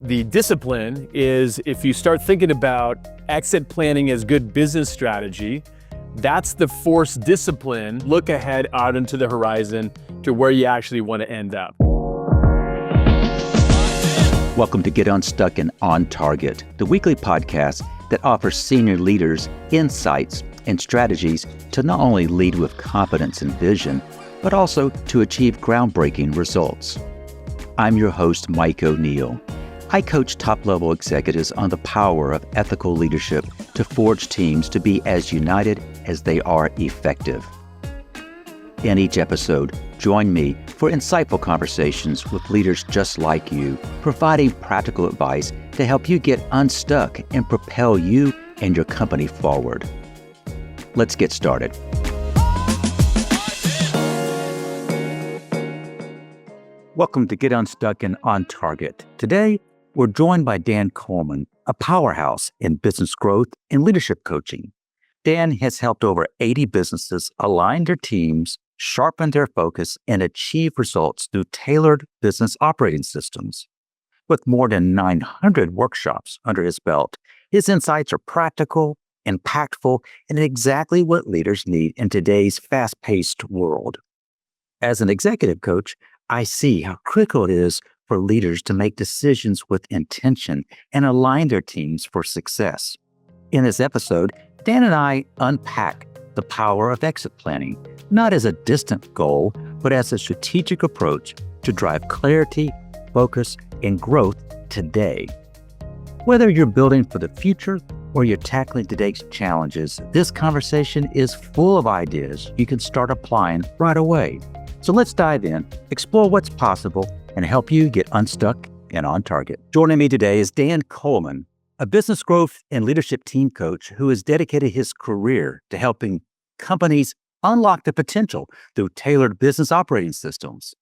The discipline is if you start thinking about exit planning as good business strategy, that's the forced discipline. Look ahead out into the horizon to where you actually want to end up. Welcome to Get Unstuck and On Target, the weekly podcast that offers senior leaders insights and strategies to not only lead with confidence and vision, but also to achieve groundbreaking results. I'm your host, Mike O'Neill. I coach top-level executives on the power of ethical leadership to forge teams to be as united as they are effective. In each episode, join me for insightful conversations with leaders just like you, providing practical advice to help you get unstuck and propel you and your company forward. Let's get started. Welcome to Get Unstuck and On Target. Today, we're joined by Dan Coleman, a powerhouse in business growth and leadership coaching. Dan has helped over 80 businesses align their teams, sharpen their focus, and achieve results through tailored business operating systems. With more than 900 workshops under his belt, his insights are practical, impactful, and exactly what leaders need in today's fast-paced world. As an executive coach, I see how critical it is for leaders to make decisions with intention and align their teams for success. In this episode, Dan and I unpack the power of exit planning, not as a distant goal, but as a strategic approach to drive clarity, focus, and growth today. Whether you're building for the future or you're tackling today's challenges, this conversation is full of ideas you can start applying right away. So let's dive in, explore what's possible, and help you get unstuck and on target. Joining me today is Dan Coleman, a business growth and leadership team coach who has dedicated his career to helping companies unlock the potential through tailored business operating systems.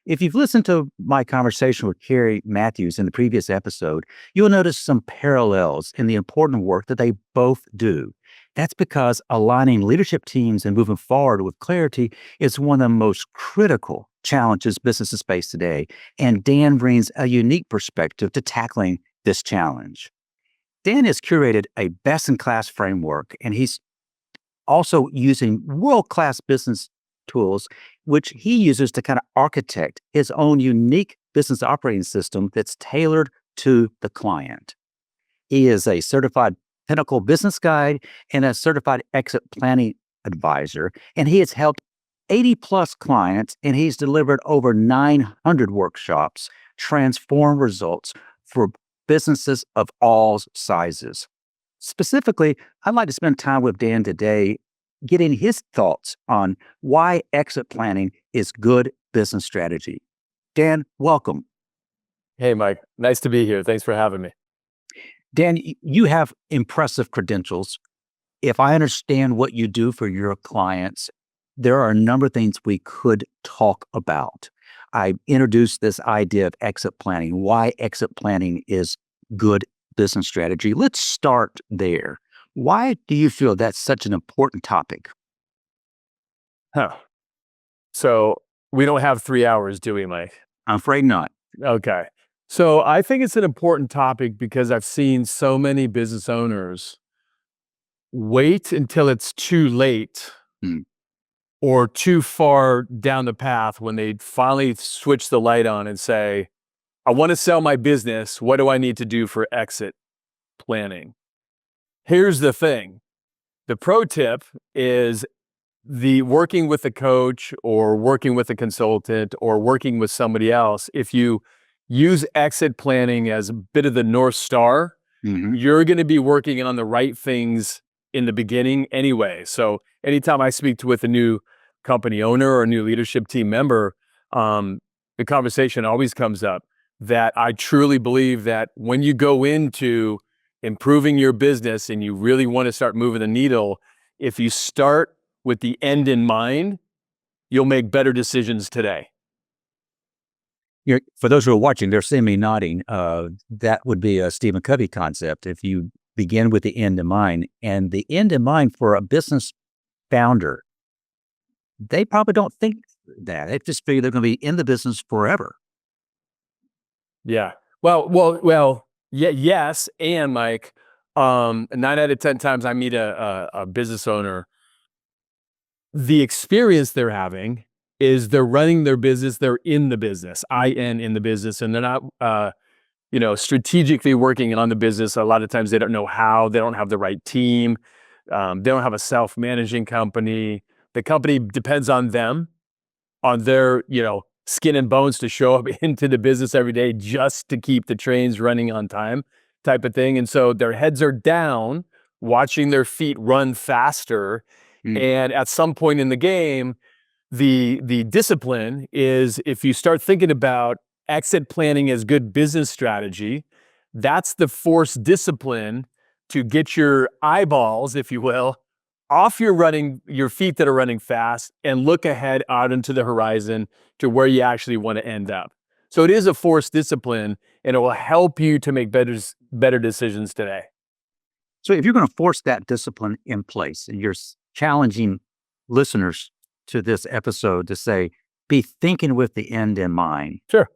If you've listened to my conversation with Carrie Matthews in the previous episode, you'll notice some parallels in the important work that they both do. That's because aligning leadership teams and moving forward with clarity is one of the most critical challenges businesses face today, and Dan brings a unique perspective to tackling this challenge. Dan has curated a best-in-class framework, and he's also using world-class business tools, which he uses to kind of architect his own unique business operating system that's tailored to the client. He is a certified Pinnacle Business Guide and a certified exit planning advisor, and he has helped 80 plus clients, and he's delivered over 900 workshops, transform results for businesses of all sizes. Specifically, I'd like to spend time with Dan today getting his thoughts on why exit planning is good business strategy. Dan, welcome. Hey, Mike. Nice to be here. Thanks for having me. Dan, you have impressive credentials. If I understand what you do for your clients, there are a number of things we could talk about. I introduced this idea of exit planning, why exit planning is good business strategy. Let's start there. Why do you feel that's such an important topic? So we don't have 3 hours, do we, Mike? I'm afraid not. Okay. So I think it's an important topic because I've seen so many business owners wait until it's too late or too far down the path when they finally switch the light on and say, I want to sell my business. What do I need to do for exit planning? Here's the thing. The pro tip is the working with a coach or working with a consultant or working with somebody else. If you use exit planning as a bit of the North Star, you're going to be working on the right things in the beginning anyway. So anytime I speak with a new company owner or a new leadership team member, the conversation always comes up that I truly believe that when you go into improving your business and you really want to start moving the needle, if you start with the end in mind, you'll make better decisions today. For those who are watching, they're seeing me nodding. That would be a Stephen Covey concept. If you begin with the end in mind, and the end in mind for a business founder, they probably don't think that. They just figure they're going to be in the business forever. Yeah. Yeah, yes, and Mike, 9 out of 10 times I meet a business owner, the experience they're having is they're running their business, they're in the business, in the business, and they're not, strategically working on the business. A lot of times they don't know how, they don't have the right team, they don't have a self-managing company. The company depends on them, on their, skin and bones to show up into the business every day just to keep the trains running on time type of thing. And so their heads are down, watching their feet run faster. And at some point in the game, the discipline is, if you start thinking about exit planning as good business strategy, that's the forced discipline to get your eyeballs, if you will, off your feet that are running fast and look ahead out into the horizon to where you actually want to end up. So it is a forced discipline, and it will help you to make better decisions today. So if you're going to force that discipline in place, and you're challenging listeners to this episode to say, be thinking with the end in mind. Sure.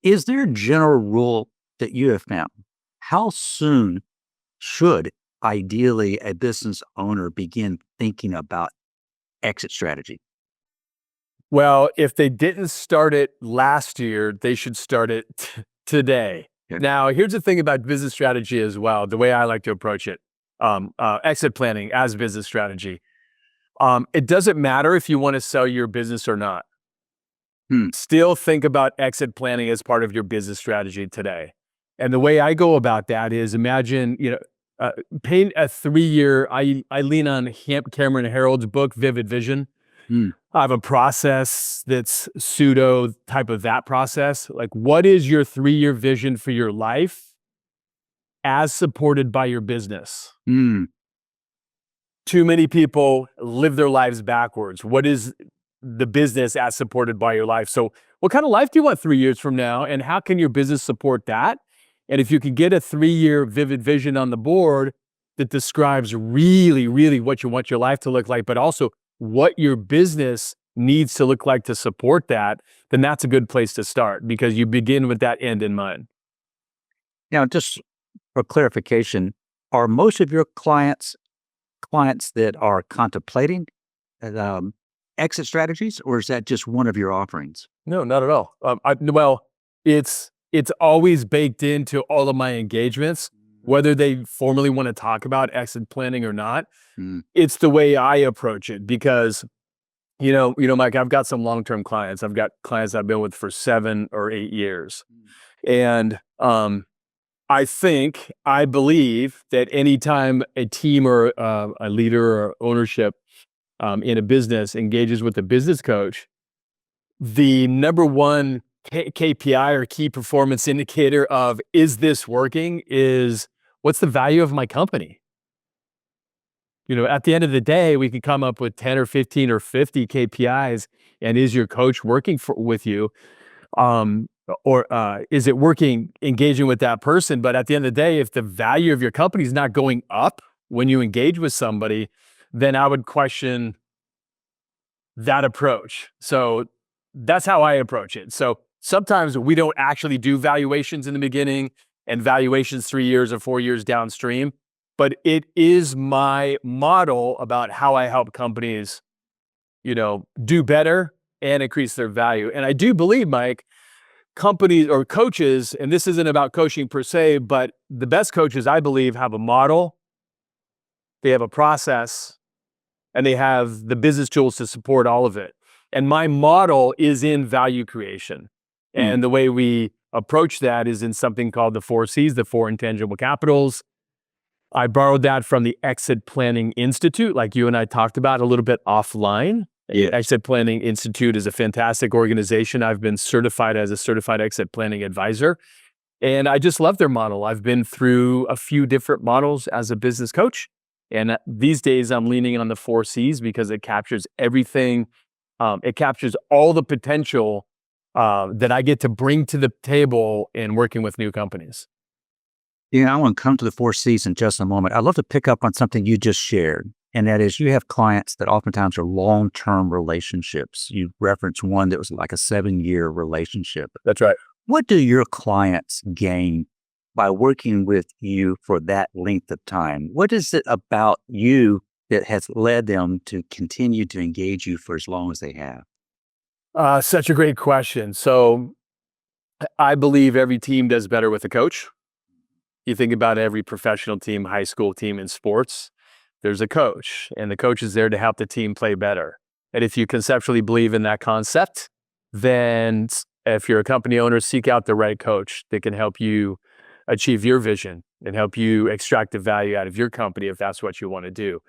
Is there a general rule that you have found? How soon should ideally a business owner begin thinking about exit strategy? Well, if they didn't start it last year, they should start it today. Okay. Now, here's the thing about business strategy as well, the way I like to approach it, exit planning as business strategy. It doesn't matter if you want to sell your business or not. Still think about exit planning as part of your business strategy today. And the way I go about that is, imagine, paint a 3-year, I lean on Cameron Herold's book, Vivid Vision. I have a process that's pseudo type of that process. Like, what is your 3-year vision for your life as supported by your business? Too many people live their lives backwards. What is the business as supported by your life? So what kind of life do you want 3 years from now? And how can your business support that? And if you can get a 3-year vivid vision on the board that describes really, really what you want your life to look like, but also what your business needs to look like to support that, then that's a good place to start, because you begin with that end in mind. Now, just for clarification, are most of your clients that are contemplating exit strategies, or is that just one of your offerings? No, not at all. It's always baked into all of my engagements, whether they formally want to talk about exit planning or not. It's the way I approach it, because, Mike, I've got some long-term clients. I've got clients I've been with for 7 or 8 years. And I believe that anytime a team or a leader or ownership in a business engages with a business coach, the number one KPI or key performance indicator of, is this working, is, what's the value of my company? At the end of the day, we could come up with 10 or 15 or 50 KPIs, and is your coach working with you? Or is it working, engaging with that person? But at the end of the day, if the value of your company is not going up when you engage with somebody, then I would question that approach. So that's how I approach it. So sometimes we don't actually do valuations in the beginning and valuations 3 years or 4 years downstream, but it is my model about how I help companies, do better and increase their value. And I do believe, Mike, companies or coaches, and this isn't about coaching per se, but the best coaches, I believe, have a model, they have a process, and they have the business tools to support all of it. And my model is in value creation. And the way we approach that is in something called the 4 C's, the 4 intangible capitals. I borrowed that from the Exit Planning Institute, like you and I talked about a little bit offline. Yes. Exit Planning Institute is a fantastic organization. I've been certified as a certified exit planning advisor, and I just love their model. I've been through a few different models as a business coach, and these days I'm leaning on the 4 C's because it captures everything. It captures all the potential that I get to bring to the table in working with new companies. I want to come to the 4 C's in just a moment. I'd love to pick up on something you just shared, and that is, you have clients that oftentimes are long-term relationships. You referenced one that was like a 7-year relationship. That's right. What do your clients gain by working with you for that length of time? What is it about you that has led them to continue to engage you for as long as they have? Such a great question. So I believe every team does better with a coach. You think about every professional team, high school team in sports, there's a coach, and the coach is there to help the team play better. And if you conceptually believe in that concept, then if you're a company owner, seek out the right coach that can help you achieve your vision and help you extract the value out of your company if that's what you want to do.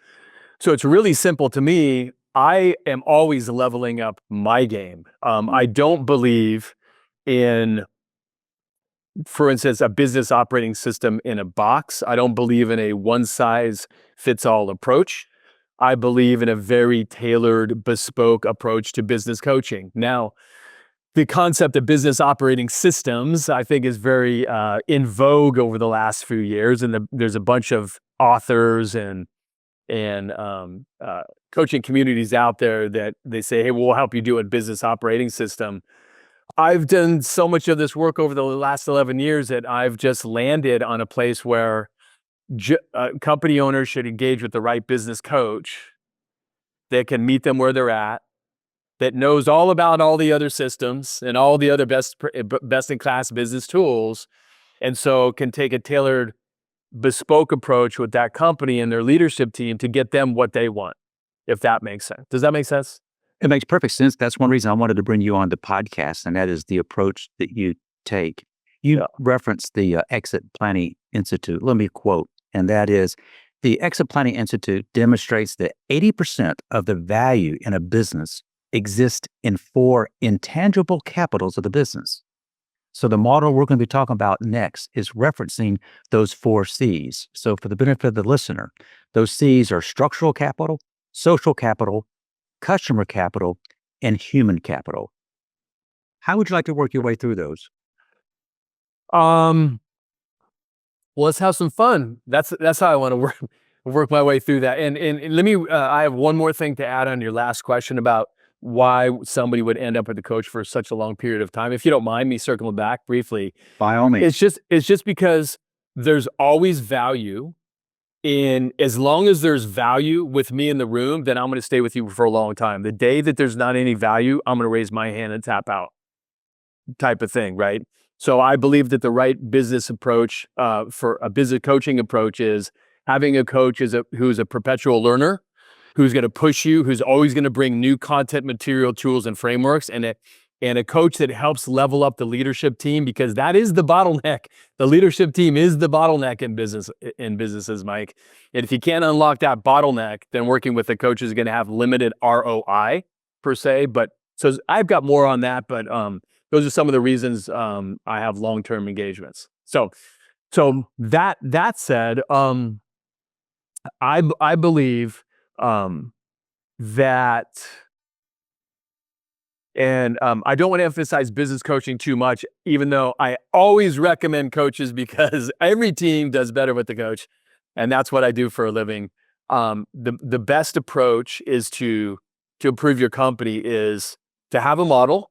So it's really simple to me. I am always leveling up my game. I don't believe in, for instance, a business operating system in a box. I don't believe in a one size fits all approach. I believe in a very tailored, bespoke approach to business coaching. Now, the concept of business operating systems, I think, is very in vogue over the last few years, and there's a bunch of authors and coaching communities out there that they say, "Hey, we'll help you do a business operating system." I've done so much of this work over the last 11 years that I've just landed on a place where company owners should engage with the right business coach that can meet them where they're at, that knows all about all the other systems and all the other best in class business tools, and so can take a tailored, bespoke approach with that company and their leadership team to get them what they want, if that makes sense. Does that make sense? It makes perfect sense. That's one reason I wanted to bring you on the podcast, and that is the approach that you take. You referenced the Exit Planning Institute. Let me quote, and that is, the Exit Planning Institute demonstrates that 80% of the value in a business exists in 4 intangible capitals of the business. So the model we're going to be talking about next is referencing those 4 C's. So for the benefit of the listener, those C's are structural capital, social capital, customer capital, and human capital. How would you like to work your way through those? Well, let's have some fun. That's how I want to work my way through that. And let me. I have one more thing to add on your last question about why somebody would end up with a coach for such a long period of time. If you don't mind me circling back briefly, By all means. it's just because there's always value in, as long as there's value with me in the room, then I'm going to stay with you for a long time. The day that there's not any value, I'm going to raise my hand and tap out, type of thing, right? So I believe that the right business approach for a business coaching approach is having a coach who's a perpetual learner, who's going to push you, who's always going to bring new content, material, tools, and frameworks, and a coach that helps level up the leadership team, because that is the bottleneck. The leadership team is the bottleneck in businesses, Mike. And if you can't unlock that bottleneck, then working with a coach is going to have limited ROI per se. But so I've got more on that, but those are some of the reasons I have long-term engagements. So that said, I believe that, and I don't want to emphasize business coaching too much, even though I always recommend coaches, because every team does better with the coach, and that's what I do for a living. The best approach is to improve your company is to have a model,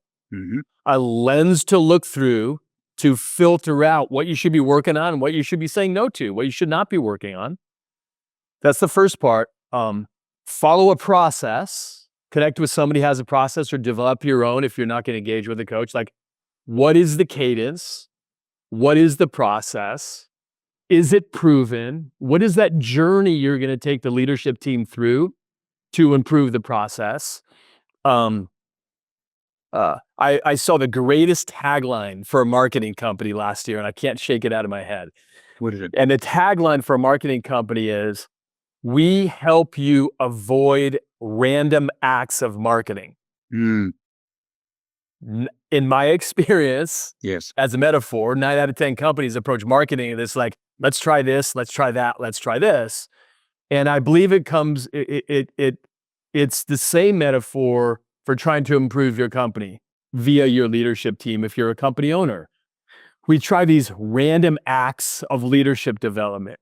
a lens to look through to filter out what you should be working on and what you should be saying no to, what you should not be working on. That's the first part. Follow a process, connect with somebody who has a process, or develop your own if you're not going to engage with a coach. Like, what is the cadence? What is the process? Is it proven? What is that journey you're going to take the leadership team through to improve the process? I saw the greatest tagline for a marketing company last year, and I can't shake it out of my head. What is it? And the tagline for a marketing company is, "We help you avoid random acts of marketing." In my experience, Yes. as a metaphor, 9 out of 10 companies approach marketing and it's like, let's try this, let's try that, let's try this. And I believe it's the same metaphor for trying to improve your company via your leadership team if you're a company owner. We try these random acts of leadership development,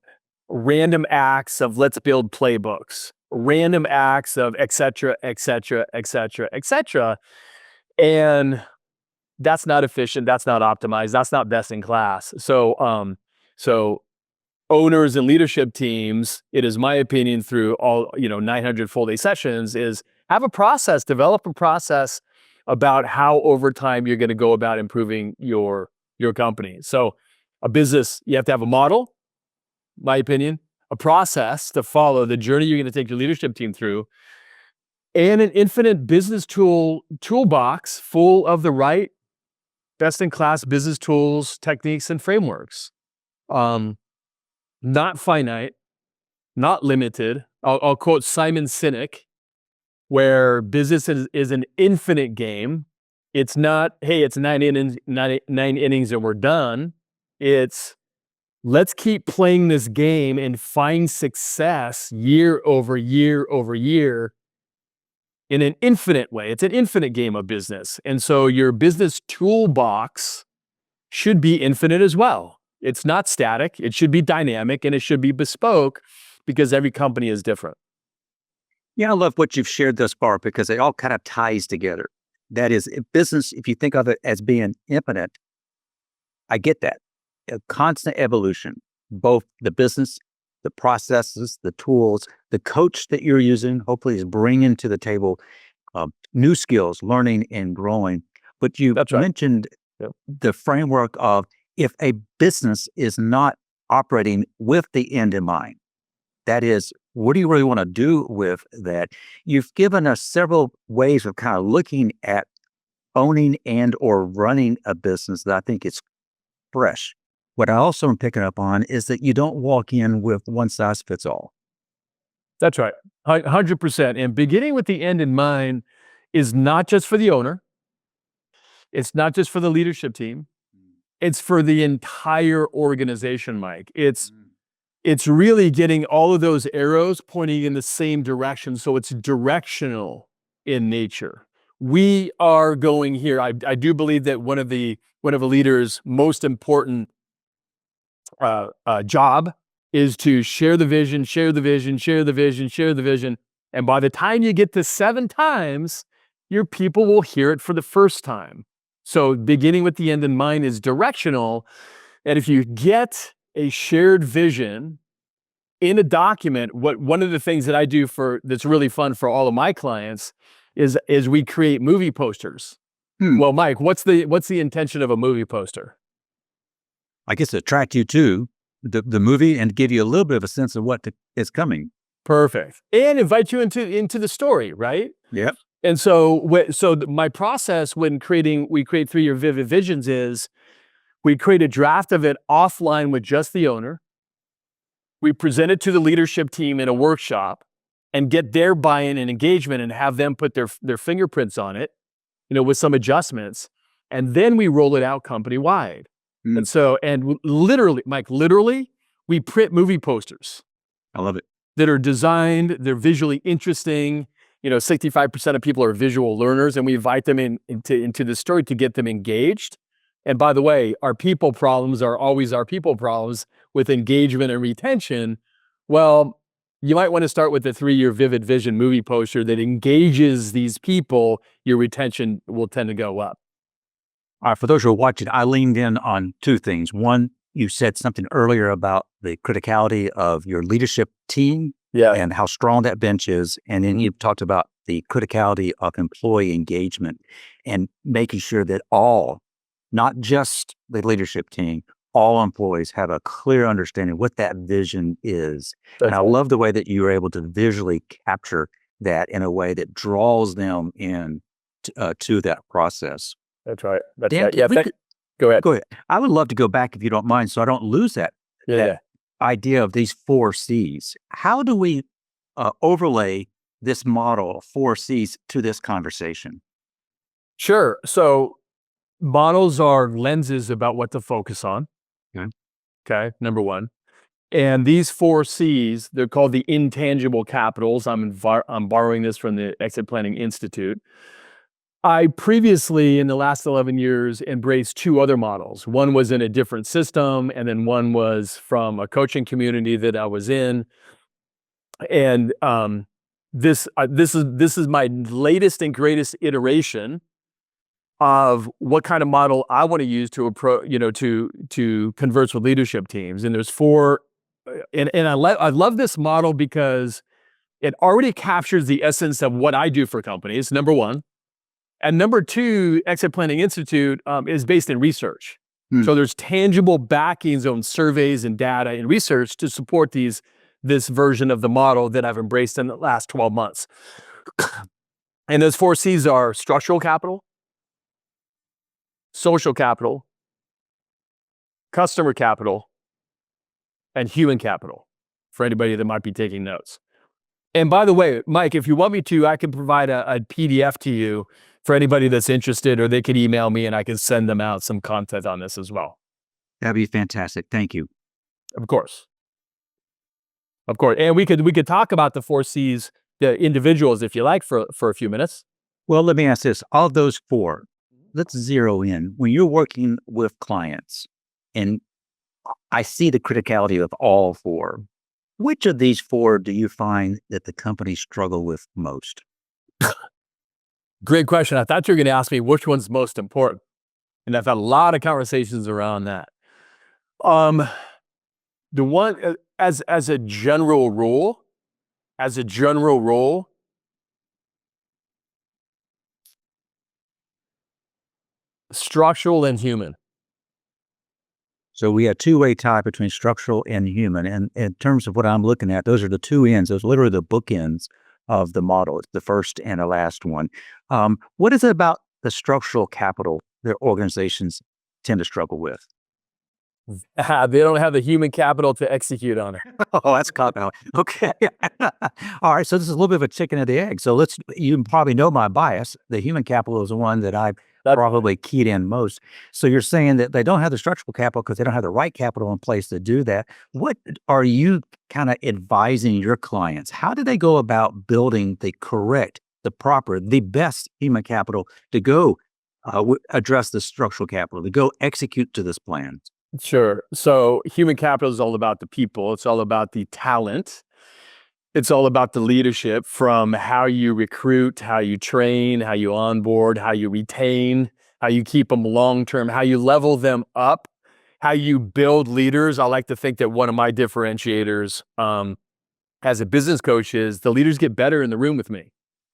random acts of let's build playbooks, random acts of et cetera, et cetera, et cetera, et cetera. And that's not efficient. That's not optimized. That's not best in class. So owners and leadership teams, it is my opinion through all, 900 full day sessions is have a process, develop a process about how over time you're going to go about improving your company. So a business, you have to have a model, my opinion, a process to follow the journey you're going to take your leadership team through, and an infinite business toolbox full of the right best-in-class business tools, techniques, and frameworks. Not finite, not limited. I'll quote Simon Sinek, where business is an infinite game. It's not, hey, it's nine innings and we're done. It's let's keep playing this game and find success year over year over year in an infinite way. It's an infinite game of business. And so your business toolbox should be infinite as well. It's not static. It should be dynamic and it should be bespoke because every company is different. Yeah, I love what you've shared thus far because it all kind of ties together. That is, business, if you think of it as being infinite, I get that. A constant evolution, both the business, the processes, the tools, the coach that you're using, hopefully is bringing to the table new skills, learning and growing. But you mentioned the framework of if a business is not operating with the end in mind, that is, what do you really want to do with that? You've given us several ways of kind of looking at owning and or running a business that I think is fresh. What I also am picking up on is that you don't walk in with one size fits all. That's right. 100%. And beginning with the end in mind is not just for the owner. It's not just for the leadership team. It's for the entire organization, Mike. It's really getting all of those arrows pointing in the same direction. So it's directional in nature. We are going here. I do believe that one of a leader's most important job is to share the vision, share the vision, share the vision, share the vision. And by the time you get to 7 times, your people will hear it for the first time. So beginning with the end in mind is directional. And if you get a shared vision in a document, one of the things that I do that's really fun for all of my clients is we create movie posters. Well, Mike, what's the intention of a movie poster? I guess to attract you to the movie and give you a little bit of a sense of what is coming. Perfect. And invite you into the story, right? Yep. And so my process when we create 3-year vivid visions is we create a draft of it offline with just the owner. We present it to the leadership team in a workshop and get their buy-in and engagement and have them put their fingerprints on it, with some adjustments. And then we roll it out company-wide. And literally, Mike, we print movie posters. I love it. That are designed, they're visually interesting. 65% of people are visual learners, and we invite them into the story to get them engaged. And by the way, our people problems are always our people problems with engagement and retention. Well, you might want to start with the 3-year vivid vision movie poster that engages these people. Your retention will tend to go up. All right, for those who are watching, I leaned in on 2 things. One, you said something earlier about the criticality of your leadership team and how strong that bench is. And then you've talked about the criticality of employee engagement and making sure that all, not just the leadership team, all employees have a clear understanding what that vision is. And I love the way that you were able to visually capture that in a way that draws them in to that process. That's right. Dan, yeah. Go ahead. Go ahead. I would love to go back if you don't mind, so I don't lose that idea of these 4 C's. How do we overlay this model of 4 C's to this conversation? Sure. So models are lenses about what to focus on. Okay. Number 1. And these 4 C's, they're called the intangible capitals. I'm borrowing this from the Exit Planning Institute. I previously, in the last 11 years, embraced 2 other models. One was in a different system, and then one was from a coaching community that I was in. And this is my latest and greatest iteration of what kind of model I want to use to approach, to converse with leadership teams. And there's four, and I love this model because it already captures the essence of what I do for companies, number one. And number two, Exit Planning Institute is based in research. So there's tangible backings on surveys and data and research to support this version of the model that I've embraced in the last 12 months. And those 4 C's are structural capital, social capital, customer capital, and human capital, for anybody that might be taking notes. And by the way, Mike, if you want me to, I can provide a PDF to you for anybody that's interested, or they could email me and I can send them out some content on this as well. That'd be fantastic. Thank you. Of course. Of course. And we could talk about the 4 C's, the individuals, if you like, for a few minutes. Well, let me ask this. Of those 4, let's zero in. When you're working with clients, and I see the criticality of all 4, which of these 4 do you find that the companies struggle with most? Great question. I thought you were going to ask me which one's most important. And I've had a lot of conversations around that. The one, as a general rule, structural and human. So we have two-way tie between structural and human. And in terms of what I'm looking at, those are the 2 ends. Those are literally the bookends of the model. It's the first and the last one. What is it about the structural capital that organizations tend to struggle with? They don't have the human capital to execute on it. Oh, that's cop out. Okay. All right. So this is a little bit of a chicken and the egg. So you probably know my bias. The human capital is the one that I've probably keyed in most. So you're saying that they don't have the structural capital because they don't have the right capital in place to do that. What are you kind of advising your clients? How do they go about building the best human capital to go address the structural capital, to go execute to this plan? Sure. So human capital is all about the people. It's all about the talent. It's all about the leadership, from how you recruit, how you train, how you onboard, how you retain, how you keep them long-term, how you level them up, how you build leaders. I like to think that one of my differentiators as a business coach is the leaders get better in the room with me.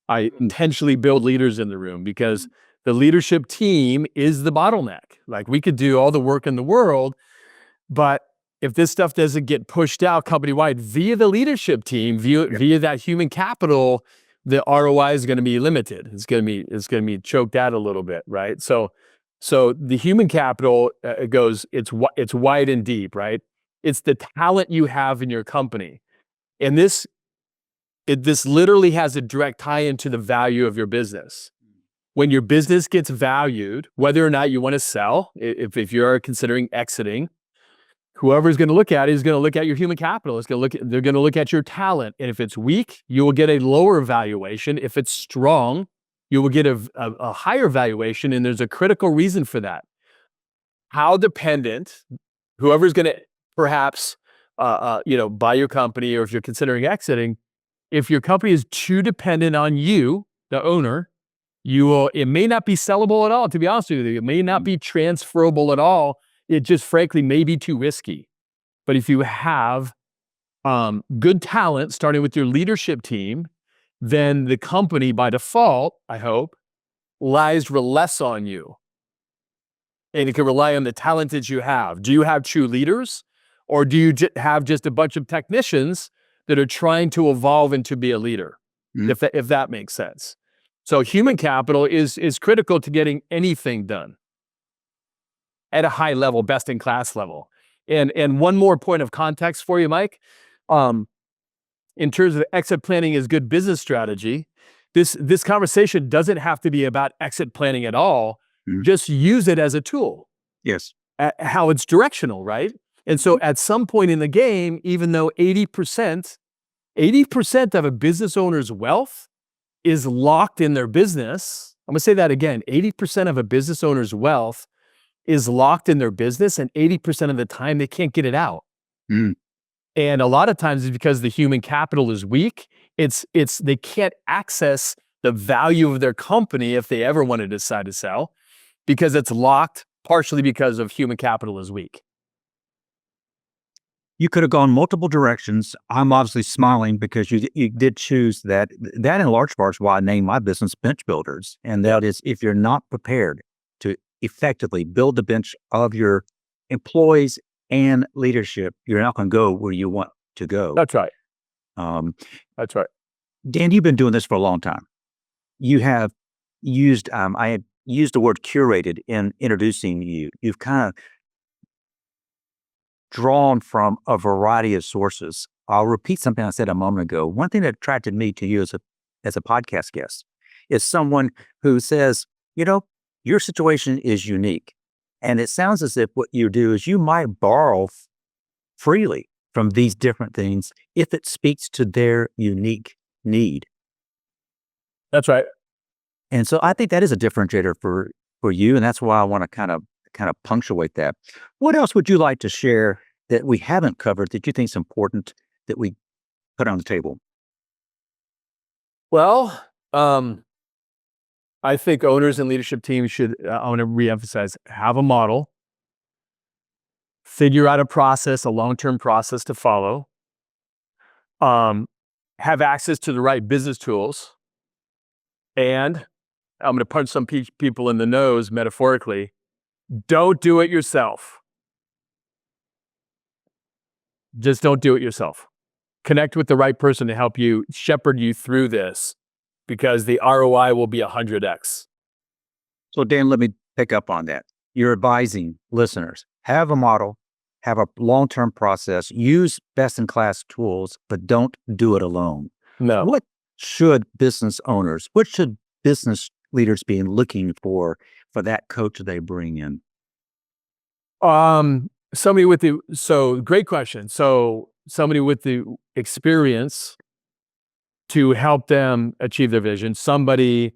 I intentionally build leaders in the room because the leadership team is the bottleneck. Like, we could do all the work in the world, but if this stuff doesn't get pushed out company-wide via the leadership team, via that human capital, the ROI is going to be limited. It's going to be choked out a little bit, right? So the human capital it's wide and deep, right? It's the talent you have in your company, and this literally has a direct tie into the value of your business. When your business gets valued, whether or not you want to sell, if you're considering exiting, whoever's going to look at it is going to look at your human capital. They're going to look at your talent. And if it's weak, you will get a lower valuation. If it's strong, you will get a higher valuation. And there's a critical reason for that. How dependent, whoever's going to perhaps, buy your company, or if you're considering exiting, if your company is too dependent on you, the owner, it may not be sellable at all, to be honest with you. It may not be transferable at all. It just frankly may be too risky. But if you have good talent, starting with your leadership team, then the company by default, I hope, relies less on you. And it can rely on the talent that you have. Do you have true leaders? Or do you have just a bunch of technicians that are trying to evolve into be a leader? If that makes sense. So human capital is critical to getting anything done at a high level, best in class level. And one more point of context for you, Mike. In terms of exit planning as good business strategy, this conversation doesn't have to be about exit planning at all. Just use it as a tool. Yes. How it's directional, right? And so at some point in the game, even though 80% of a business owner's wealth is locked in their business, I'm going to say that again, 80% of a business owner's wealth is locked in their business, and 80% of the time they can't get it out. And a lot of times it's because the human capital is weak. They can't access the value of their company if they ever want to decide to sell. because it's locked, partially because of human capital is weak. You could have gone multiple directions. I'm obviously smiling because you did choose that. That in large part is why I named my business Bench Builders. And that is, if you're not prepared to effectively build the bench of your employees and leadership, you're not going to go where you want to go. That's right. That's right. Dan, you've been doing this for a long time. You have used, I had used the word curated in introducing you. You've kind of drawn from a variety of sources. I'll repeat something I said a moment ago. One thing that attracted me to you as a podcast guest is someone who says, your situation is unique. And it sounds as if what you do is you might borrow freely from these different things if it speaks to their unique need. That's right. And so I think that is a differentiator for you. And that's why I want to kind of punctuate that. What else would you like to share that we haven't covered that you think is important that we put on the table? Well, I think owners and leadership teams should, I want to reemphasize, have a model, figure out a process, a long-term process to follow, have access to the right business tools, and I'm going to punch some people in the nose metaphorically. Don't do it yourself. Just don't do it yourself. Connect with the right person to help you shepherd you through this, because the ROI will be 100x. So Dan, let me pick up on that. You're advising listeners, have a model, have a long-term process, use best-in-class tools, but don't do it alone. No. What should business leaders be looking for that coach they bring in? Great question. So somebody with the experience to help them achieve their vision, somebody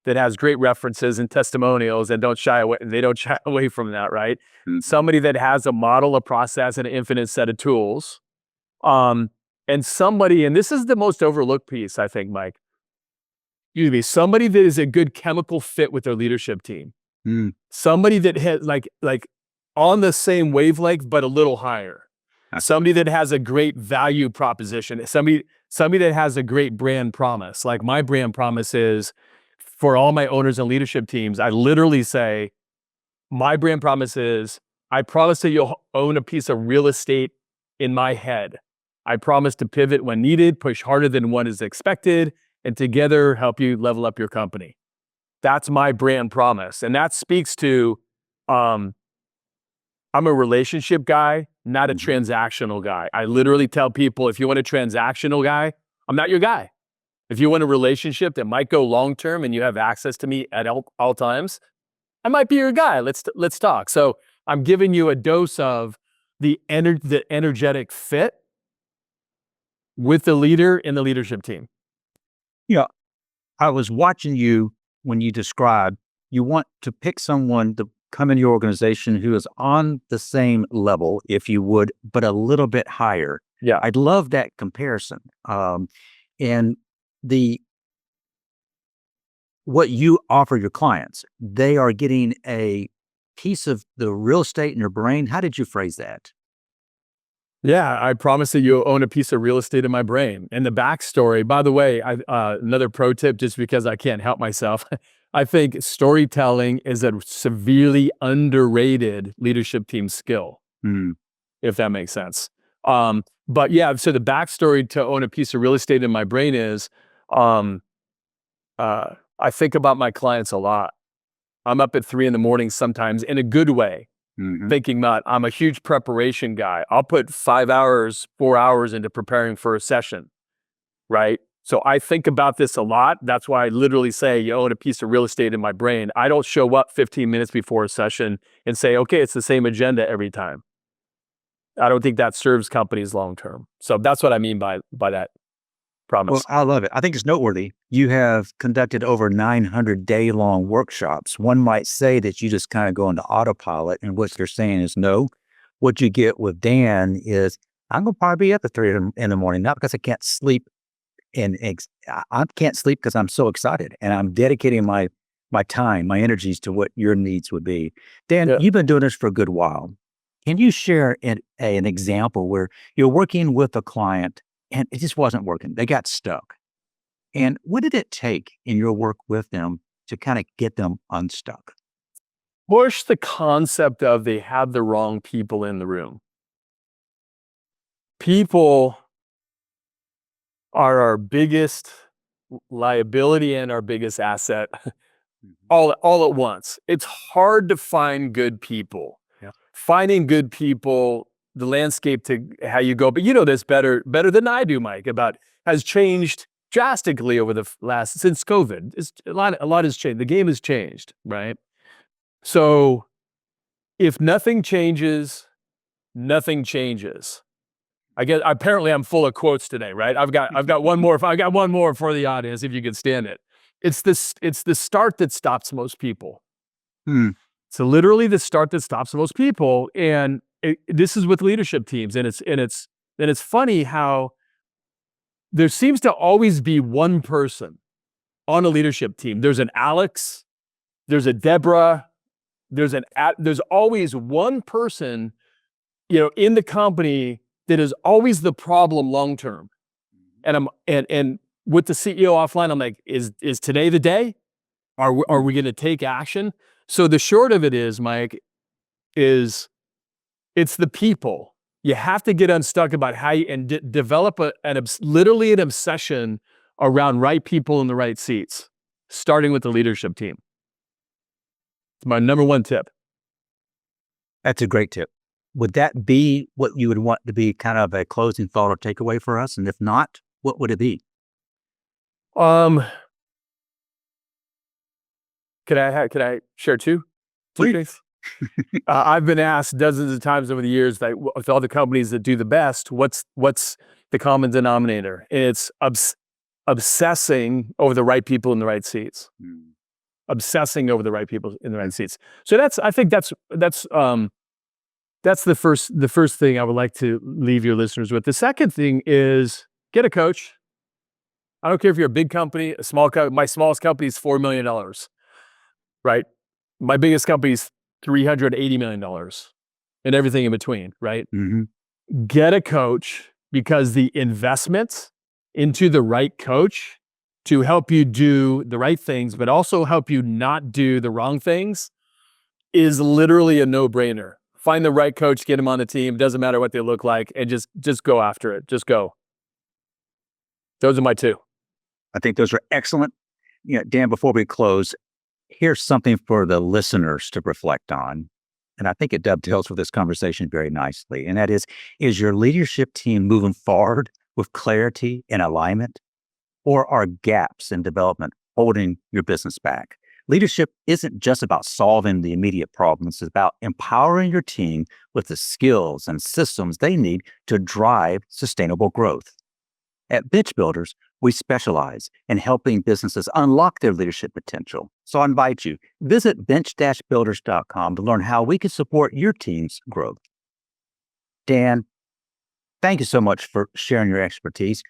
that has great references and testimonials and they don't shy away from that, right? Mm-hmm. Somebody that has a model, a process, and an infinite set of tools. And somebody, and this is the most overlooked piece, I think, Mike, somebody that is a good chemical fit with their leadership team. Mm. Somebody that has like on the same wavelength, but a little higher. Somebody that has a great value proposition. Somebody that has a great brand promise. Like my brand promise is, for all my owners and leadership teams, I literally say, my brand promise is, I promise that you'll own a piece of real estate in my head. I promise to pivot when needed, push harder than what is expected, and together help you level up your company. That's my brand promise. And that speaks to, I'm a relationship guy, not a transactional guy. I literally tell people, if you want a transactional guy, I'm not your guy. If you want a relationship that might go long-term and you have access to me at all times, I might be your guy. Let's talk. So I'm giving you a dose of the energetic fit with the leader and the leadership team. Yeah. I was watching you when you described you want to pick someone to come in your organization who is on the same level, if you would, but a little bit higher. Yeah. I'd love that comparison. And what you offer your clients, they are getting a piece of the real estate in your brain. How did you phrase that? Yeah, I promise that you'll own a piece of real estate in my brain. And the backstory, by the way, another pro tip, just because I can't help myself, I think storytelling is a severely underrated leadership team skill, if that makes sense. But yeah, so the backstory to own a piece of real estate in my brain is, I think about my clients a lot. I'm up at 3 a.m. sometimes in a good way. Thinking about, I'm a huge preparation guy. I'll put 4 hours into preparing for a session, right? So I think about this a lot. That's why I literally say you own a piece of real estate in my brain. I don't show up 15 minutes before a session and say, okay, it's the same agenda every time. I don't think that serves companies long-term. So that's what I mean by that promise. Well, I love it. I think it's noteworthy. You have conducted over 900 day-long workshops. One might say that you just kind of go into autopilot, and what you're saying is no. What you get with Dan is, I'm going to probably be up at 3 in the morning, not because I can't sleep, I can't sleep because I'm so excited, and I'm dedicating my my time, my energies to what your needs would be. Dan, Yeah. you've been doing this for a good while. Can you share an example where you're working with a client and it just wasn't working? They got stuck. And what did it take in your work with them to kind of get them unstuck? Push the concept of they have the wrong people in the room. People are our biggest liability and our biggest asset all at once. It's hard to find good people. Yeah. Finding good people, the landscape to how you go, but you know this better than I do, Mike, about has changed drastically over the since COVID. A lot has changed. The game has changed, right? So if nothing changes, nothing changes. Apparently I'm full of quotes today, right? I've got one more. I got one more for the audience if you can stand it. It's the start that stops most people. So literally the start that stops most people. And this is with leadership teams. And it's funny how there seems to always be one person on a leadership team. There's an Alex, there's a Deborah, there's always one person, in the company that is always the problem long term. And and with the CEO offline, I'm like, is today the day? Are we going to take action? So the short of it is, Mike, it's the people. You have to get unstuck about how you develop literally an obsession around right people in the right seats, starting with the leadership team. It's my number one tip. That's a great tip. Would that be what you would want to be kind of a closing thought or takeaway for us? And if not, what would it be? Could I share two? Please. I've been asked dozens of times over the years, like, with all the companies that do the best, what's the common denominator? And it's obsessing over the right people in the right seats. Obsessing over the right people in the right seats. So I think that's the first thing I would like to leave your listeners with. The second thing is get a coach. I don't care if you're a big company, a small company. My smallest company is $4 million, right? My biggest company is $380 million and everything in between, right? Mm-hmm. Get a coach, because the investment into the right coach to help you do the right things, but also help you not do the wrong things, is literally a no-brainer. Find the right coach, get them on the team. Doesn't matter what they look like, and just go after it. Just go. Those are my two. I think those are excellent. Dan, before we close, here's something for the listeners to reflect on. And I think it dovetails with this conversation very nicely. And that is your leadership team moving forward with clarity and alignment? Or are gaps in development holding your business back? Leadership isn't just about solving the immediate problems. It's about empowering your team with the skills and systems they need to drive sustainable growth. At Bench Builders, we specialize in helping businesses unlock their leadership potential. So I invite you, visit bench-builders.com to learn how we can support your team's growth. Dan, thank you so much for sharing your expertise.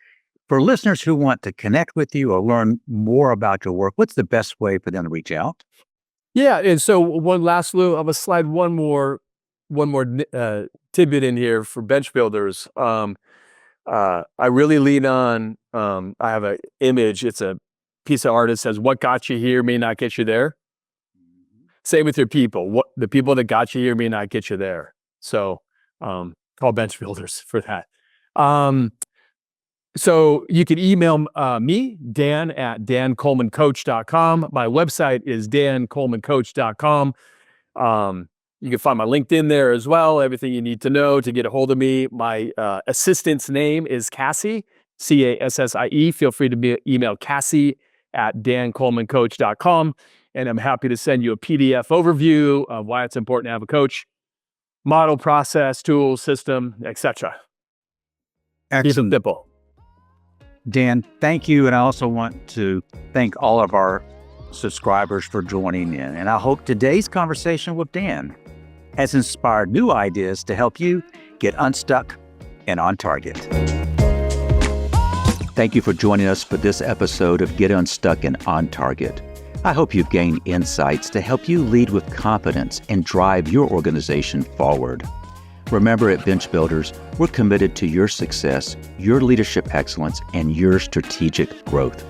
For listeners who want to connect with you or learn more about your work, what's the best way for them to reach out? Yeah, and so one last little, I'm gonna slide one more tidbit in here for Bench Builders. I really lean on, I have an image, it's a piece of art that says, what got you here may not get you there. Same with your people. The people that got you here may not get you there. So call Bench Builders for that. So you can email me, Dan, at dancolemancoach.com. My website is dancolemancoach.com. You can find my LinkedIn there as well, everything you need to know to get a hold of me. My assistant's name is Cassie, Cassie. Feel free to email Cassie at dancolemancoach.com. And I'm happy to send you a PDF overview of why it's important to have a coach, model, process, tool, system, etc. Excellent. Simple. Dan, thank you. And I also want to thank all of our subscribers for joining in. And I hope today's conversation with Dan has inspired new ideas to help you get unstuck and on target. Thank you for joining us for this episode of Get Unstuck and On Target. I hope you've gained insights to help you lead with confidence and drive your organization forward. Remember, at Bench Builders, we're committed to your success, your leadership excellence, and your strategic growth.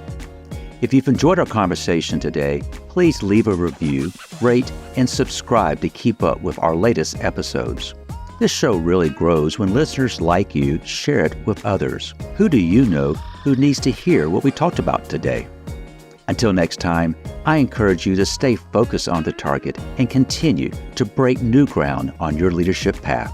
If you've enjoyed our conversation today, please leave a review, rate, and subscribe to keep up with our latest episodes. This show really grows when listeners like you share it with others. Who do you know who needs to hear what we talked about today? Until next time, I encourage you to stay focused on the target and continue to break new ground on your leadership path.